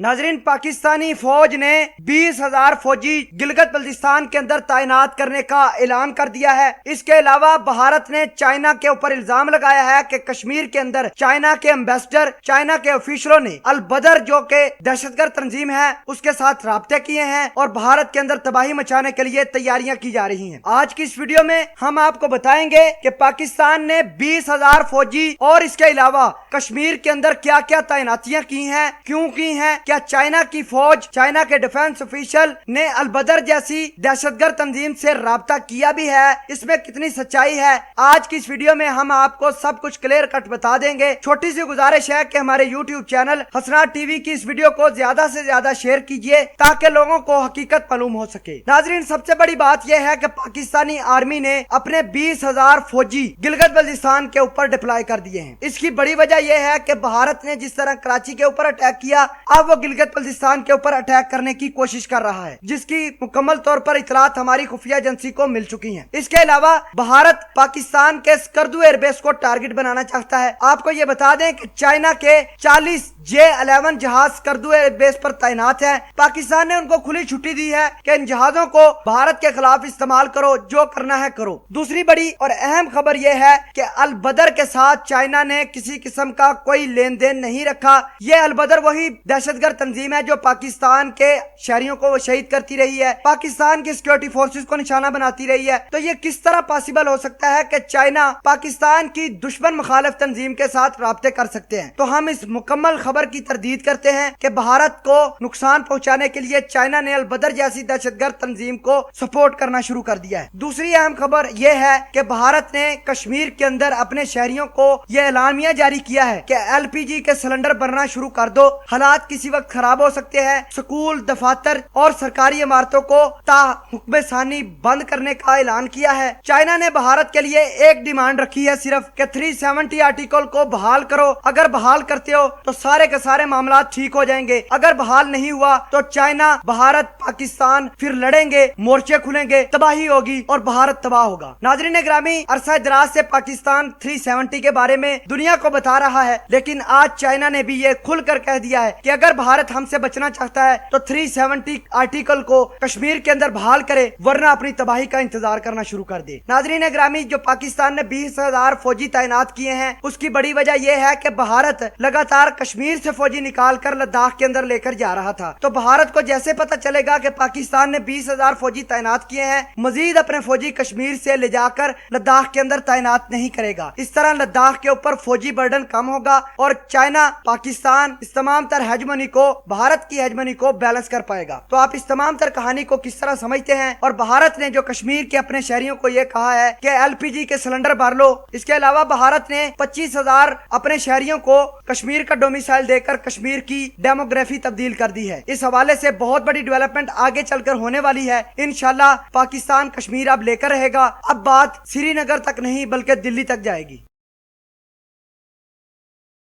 नाजरीन, पाकिस्तानी फौज ने 20,000 फौजी गिलगित बल्तिस्तान के अंदर तैनात करने का ऐलान कर दिया है। इसके अलावा भारत ने चाइना के ऊपर इल्जाम लगाया है कि कश्मीर के अंदर चाइना के एम्बेसडर, चाइना के ऑफिशियलों ने अल बदर जो के दहशतगर्द तंजीम है उसके साथ राब्ते किए हैं और भारत के अंदर तबाही मचाने के लिए तैयारियां की जा रही हैं। आज की इस वीडियो में हम आपको बताएंगे कि पाकिस्तान ने 20,000 फौजी और इसके अलावा कश्मीर के अंदर क्या क्या तैनातियां की हैं, क्यों की हैं, क्या चाइना की फौज, चाइना के डिफेंस ऑफिशियल ने अल बदर जैसी दहशतगर्द तंजीम से राब्ता किया भी है, इसमें कितनी सच्चाई है। आज की इस वीडियो में हम आपको सब कुछ क्लियर कट बता देंगे। छोटी सी गुजारिश है कि हमारे YouTube चैनल हसनात टीवी की इस वीडियो को ज्यादा से ज्यादा शेयर कीजिए ताकि लोगों को हकीकत मालूम हो सके। नाजरीन, सबसे बड़ी बात यह है कि पाकिस्तानी आर्मी ने अपने 20,000 फौजी गिलगित बल्तिस्तान के ऊपर डिप्लॉय कर दिए हैं। इसकी बड़ी वजह यह है कि भारत ने जिस तरह कराची के ऊपर अटैक किया, अब वो गिलगित बल्तिस्तान के ऊपर अटैक करने की कोशिश कर रहा है, जिसकी मुकम्मल तौर पर इतलात हमारी खुफिया एजेंसी को मिल चुकी हैं। इसके अलावा भारत पाकिस्तान के स्कर्दू एयरबेस को टारगेट बनाना चाहता है। आपको ये बता दें कि चाइना के 40 J-11 जहाज स्कर्दू एयरबेस पर तैनात है। पाकिस्तान ने उनको खुली छुट्टी दी है कि इन जहाजों को भारत के खिलाफ इस्तेमाल करो, जो करना है करो। दूसरी बड़ी और अहम खबर यह है कि अल बदर के साथ चाइना ने किसी किस्म का कोई लेन देन नहीं रखा। यह अल बदर वही दहशतगर्द तंजीम है जो पाकिस्तान के शहरियों को शहीद करती रही है, पाकिस्तान की सिक्योरिटी फोर्सेस को निशाना बनाती रही है। तो ये किस तरह पॉसिबल हो सकता है कि चाइना पाकिस्तान की दुश्मन मुखालिफ तंजीम के साथ राब्ते कर सकते हैं। तो हम इस मुकम्मल खबर की तरदीद करते हैं कि भारत को नुकसान पहुंचाने के लिए चाइना ने अल बदर जैसी दहशतगर्द तंजीम को सपोर्ट करना शुरू कर दिया है। दूसरी अहम खबर यह है कि भारत ने कश्मीर के अंदर अपने शहरियों को यह ऐलानिया जारी किया है कि LPG के सिलेंडर भरना शुरू कर दो, हालात किसी वक्त खराब हो सकते हैं। स्कूल, दफातर और सरकारी इमारतों को हुक्म सानी बंद करने का ऐलान किया है। चाइना ने भारत के लिए एक डिमांड रखी है सिर्फ कि 370 आर्टिकल को बहाल करो। अगर बहाल करते हो तो सारे के सारे मामला ठीक हो जाएंगे। अगर बहाल नहीं हुआ तो चाइना, भारत, पाकिस्तान फिर लड़ेंगे, मोर्चे खुलेंगे, तबाही होगी और भारत तबाह होगा। नाजरीन ग्रामी, अरसा दराज से पाकिस्तान 370 के बारे में दुनिया को बता रहा है, लेकिन आज चाइना ने भी ये खुलकर कह दिया है कि अगर भारत हमसे बचना चाहता है तो 370 आर्टिकल को कश्मीर के अंदर बहाल करे, वरना अपनी तबाही का इंतजार करना शुरू कर दे। नाजरीन ग्रामी, जो पाकिस्तान ने 20,000 फौजी तैनात किए हैं उसकी बड़ी वजह यह है कि भारत लगातार कश्मीर से फौजी निकाल कर लद्दाख के अंदर लेकर जा रहा था। तो भारत को जैसे पता चलेगा कि पाकिस्तान ने 20,000 फौजी तैनात किए हैं, मजीद अपने फौजी कश्मीर से ले जाकर लद्दाख के अंदर तैनात नहीं करेगा। इस तरह लद्दाख के ऊपर फौजी बर्डन कम होगा और चाइना, पाकिस्तान इस तमाम तर हेजमनी को, भारत की हेजमनी को बैलेंस कर पाएगा। तो आप इस तमाम तर कहानी को किस तरह समझते हैं? और भारत ने जो कश्मीर के अपने शहरियों को यह कहा है कि LPG के सिलेंडर भर लो, इसके अलावा भारत ने 25,000 अपने शहरियों को कश्मीर का डोमिसाइल देकर कश्मीर की डेमोग्राफी तब्दील कर दी है। इस हवाले से बहुत बड़ी डेवलपमेंट आगे चलकर होने वाली है। इंशाल्लाह पाकिस्तान कश्मीर अब लेकर रहेगा। अब बात श्रीनगर तक नहीं बल्कि दिल्ली तक जाएगी।